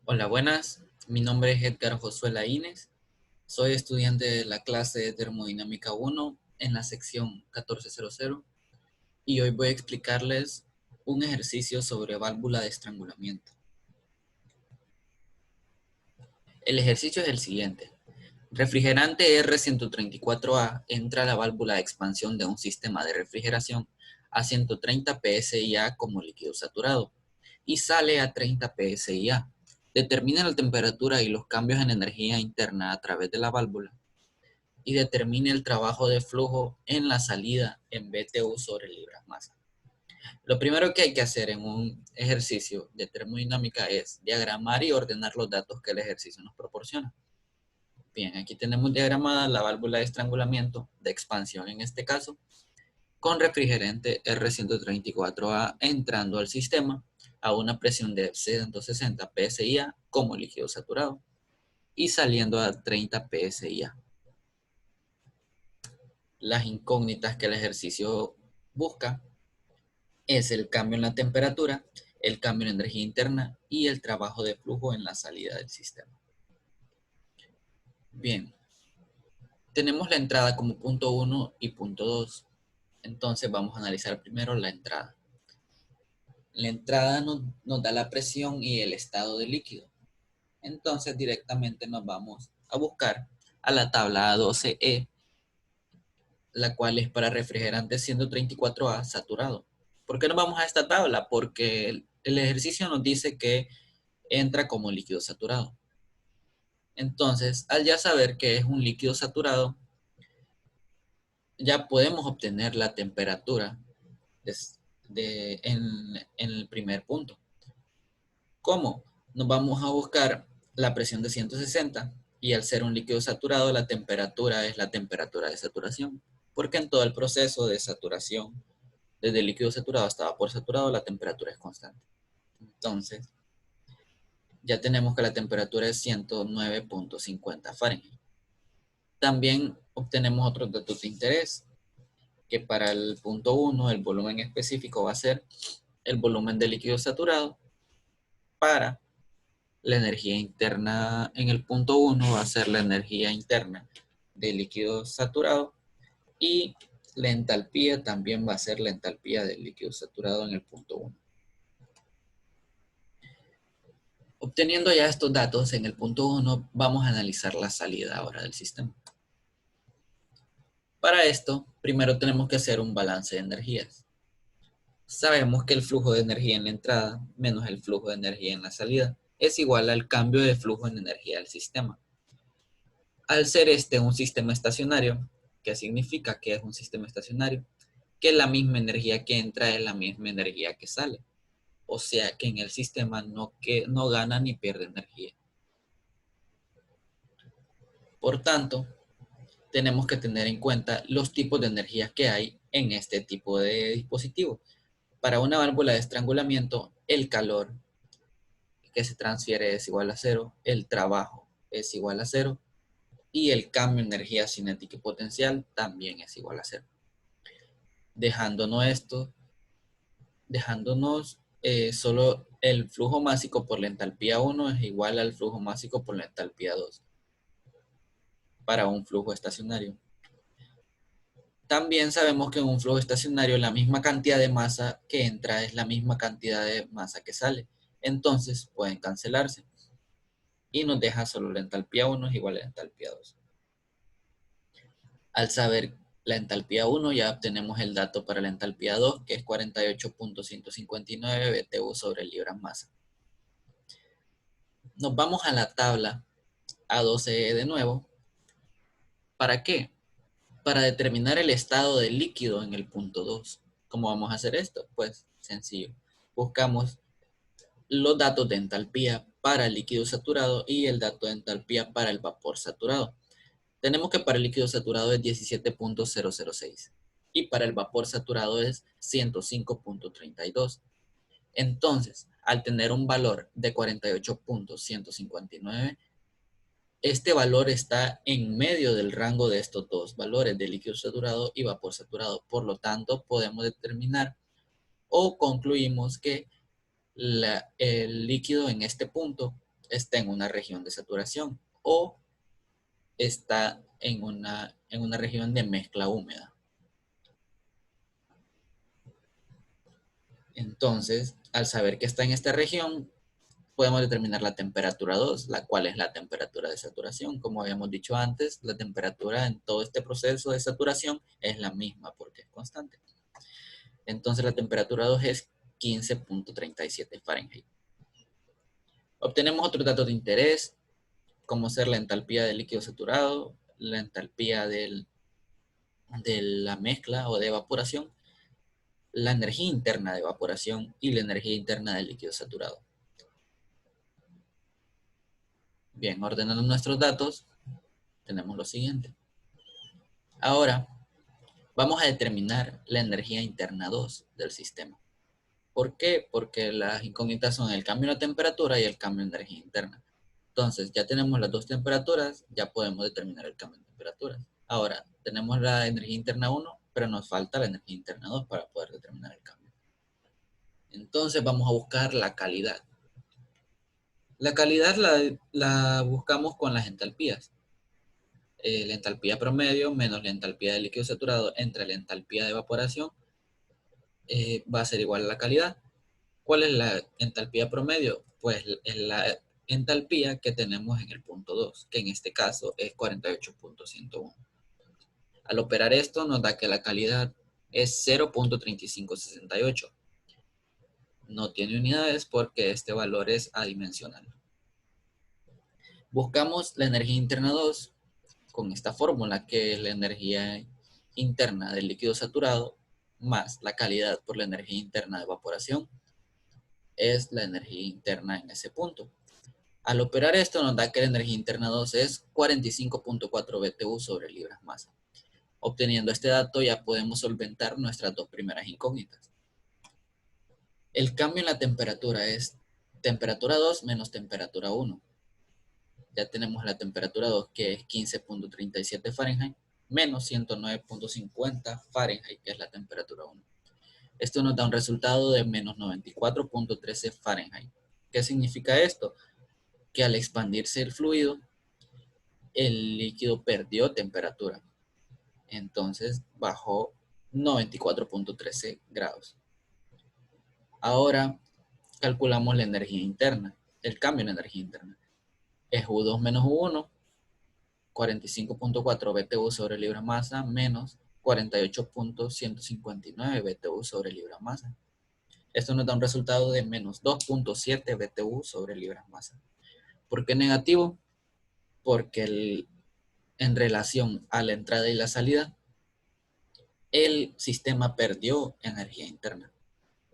Hola, buenas. Mi nombre es Edgar Josué Laínez. Soy estudiante de la clase de Termodinámica 1 en la sección 1400 y hoy voy a explicarles un ejercicio sobre válvula de estrangulamiento. El ejercicio es el siguiente. Refrigerante R134A entra a la válvula de expansión de un sistema de refrigeración a 130 pSI-A como líquido saturado y sale a 30 pSI-A. Determina la temperatura y los cambios en energía interna a través de la válvula y determine el trabajo de flujo en la salida en BTU sobre libras masa. Lo primero que hay que hacer en un ejercicio de termodinámica es diagramar y ordenar los datos que el ejercicio nos proporciona. Bien, aquí tenemos diagramada la válvula de estrangulamiento, de expansión en este caso, con refrigerante R134A entrando al sistema a una presión de 160 pSI-A como líquido saturado y saliendo a 30 pSI-A. Las incógnitas que el ejercicio busca es el cambio en la temperatura, el cambio en energía interna y el trabajo de flujo en la salida del sistema. Bien, tenemos la entrada como punto 1 y punto 2. Entonces vamos a analizar primero la entrada. La entrada nos da la presión y el estado del líquido. Entonces directamente nos vamos a buscar a la tabla A12E, la cual es para refrigerante 134A saturado. ¿Por qué nos vamos a esta tabla? Porque el ejercicio nos dice que entra como líquido saturado. Entonces, al ya saber que es un líquido saturado, ya podemos obtener la temperatura en el primer punto. ¿Cómo? Nos vamos a buscar la presión de 160 y al ser un líquido saturado, la temperatura es la temperatura de saturación, porque en todo el proceso de saturación, desde el líquido saturado hasta vapor saturado, la temperatura es constante. Entonces, ya tenemos que la temperatura es 109.50 Fahrenheit. También obtenemos otros datos de interés, que para el punto 1 el volumen específico va a ser el volumen de líquido saturado. Para la energía interna en el punto 1 va a ser la energía interna de líquido saturado y la entalpía también va a ser la entalpía del líquido saturado en el punto 1. Obteniendo ya estos datos en el punto 1, vamos a analizar la salida ahora del sistema. Para esto, primero tenemos que hacer un balance de energías. Sabemos que el flujo de energía en la entrada menos el flujo de energía en la salida es igual al cambio de flujo en energía del sistema. Al ser este un sistema estacionario, ¿qué significa que es un sistema estacionario? Que la misma energía que entra es la misma energía que sale. O sea que en el sistema no gana ni pierde energía. Por tanto, tenemos que tener en cuenta los tipos de energías que hay en este tipo de dispositivo. Para una válvula de estrangulamiento, el calor que se transfiere es igual a cero, el trabajo es igual a cero y el cambio de energía cinética y potencial también es igual a cero. Dejándonos solo el flujo másico por la entalpía 1 es igual al flujo másico por la entalpía 2 para un flujo estacionario. También sabemos que en un flujo estacionario la misma cantidad de masa que entra es la misma cantidad de masa que sale. Entonces pueden cancelarse. Y nos deja solo la entalpía 1 es igual a la entalpía 2. Al saber la entalpía 1 ya obtenemos el dato para la entalpía 2, que es 48.159 BTU sobre libras masa. Nos vamos a la tabla A12E de nuevo. ¿Para qué? Para determinar el estado del líquido en el punto 2. ¿Cómo vamos a hacer esto? Pues sencillo. Buscamos los datos de entalpía para el líquido saturado y el dato de entalpía para el vapor saturado. Tenemos que para el líquido saturado es 17.006 y para el vapor saturado es 105.32. Entonces, al tener un valor de 48.159, este valor está en medio del rango de estos dos valores de líquido saturado y vapor saturado. Por lo tanto, podemos determinar o concluimos que el líquido en este punto está en una región de saturación o está en una región de mezcla húmeda. Entonces, al saber que está en esta región, podemos determinar la temperatura 2, la cual es la temperatura de saturación. Como habíamos dicho antes, la temperatura en todo este proceso de saturación es la misma porque es constante. Entonces la temperatura 2 es 15.37 Fahrenheit. Obtenemos otros datos de interés, como ser la entalpía del líquido saturado, la entalpía de la mezcla o de evaporación, la energía interna de evaporación y la energía interna del líquido saturado. Bien, ordenando nuestros datos, tenemos lo siguiente. Ahora, vamos a determinar la energía interna 2 del sistema. ¿Por qué? Porque las incógnitas son el cambio de temperatura y el cambio de energía interna. Entonces, ya tenemos las dos temperaturas, ya podemos determinar el cambio de temperatura. Ahora, tenemos la energía interna 1, pero nos falta la energía interna 2 para poder determinar el cambio. Entonces, vamos a buscar la calidad. La calidad la buscamos con las entalpías. La entalpía promedio menos la entalpía de líquido saturado entre la entalpía de evaporación va a ser igual a la calidad. ¿Cuál es la entalpía promedio? Pues es la entalpía que tenemos en el punto 2, que en este caso es 48.101. Al operar esto nos da que la calidad es 0.3568. No tiene unidades porque este valor es adimensional. Buscamos la energía interna 2 con esta fórmula, que es la energía interna del líquido saturado más la calidad por la energía interna de evaporación, es la energía interna en ese punto. Al operar esto nos da que la energía interna 2 es 45.4 BTU sobre libras masa. Obteniendo este dato ya podemos solventar nuestras dos primeras incógnitas. El cambio en la temperatura es temperatura 2 menos temperatura 1. Ya tenemos la temperatura 2 que es 15.37 Fahrenheit menos 109.50 Fahrenheit, que es la temperatura 1. Esto nos da un resultado de menos 94.13 Fahrenheit. ¿Qué significa esto? Que al expandirse el fluido, el líquido perdió temperatura. Entonces bajó 94.13 grados. Ahora calculamos la energía interna, el cambio en la energía interna. Es U2 menos U1, 45.4 BTU sobre libra masa menos 48.159 BTU sobre libra masa. Esto nos da un resultado de menos 2.7 BTU sobre libra masa. ¿Por qué negativo? Porque en relación a la entrada y la salida, el sistema perdió energía interna.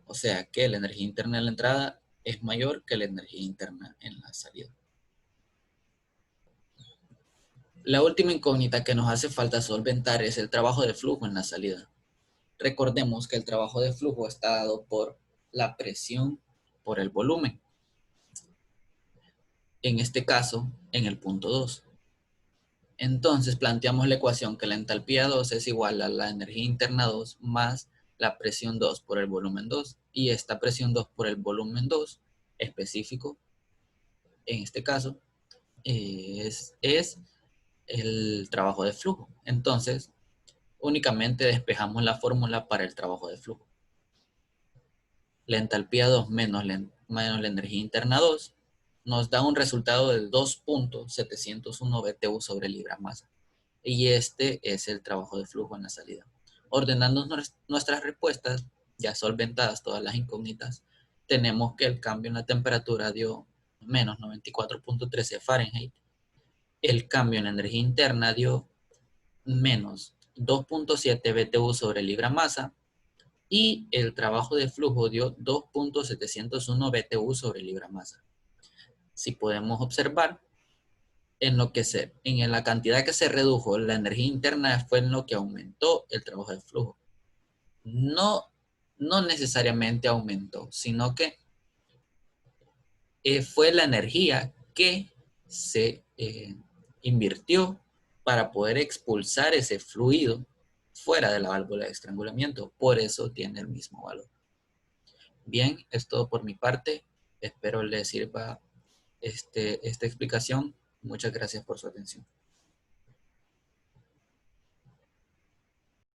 O sea que la energía interna en la entrada es mayor que la energía interna en la salida. La última incógnita que nos hace falta solventar es el trabajo de flujo en la salida. Recordemos que el trabajo de flujo está dado por la presión por el volumen. En este caso, en el punto 2. Entonces planteamos la ecuación que la entalpía 2 es igual a la energía interna 2 más la presión 2 por el volumen 2. Y esta presión 2 por el volumen 2 específico, en este caso, es el trabajo de flujo. Entonces, únicamente despejamos la fórmula para el trabajo de flujo. La entalpía 2 menos la energía interna 2 nos da un resultado de 2.701 BTU sobre libra masa. Y este es el trabajo de flujo en la salida. Ordenando nuestras respuestas, ya solventadas todas las incógnitas, tenemos que el cambio en la temperatura dio menos 94.13 Fahrenheit. El cambio en la energía interna dio menos 2.7 BTU sobre libra masa. Y el trabajo de flujo dio 2.701 BTU sobre libra masa. Si podemos observar, en la cantidad que se redujo la energía interna fue en lo que aumentó el trabajo de flujo. No necesariamente aumentó, sino que fue la energía que se invirtió para poder expulsar ese fluido fuera de la válvula de estrangulamiento. Por eso tiene el mismo valor. Bien, es todo por mi parte. Espero les sirva esta explicación. Muchas gracias por su atención.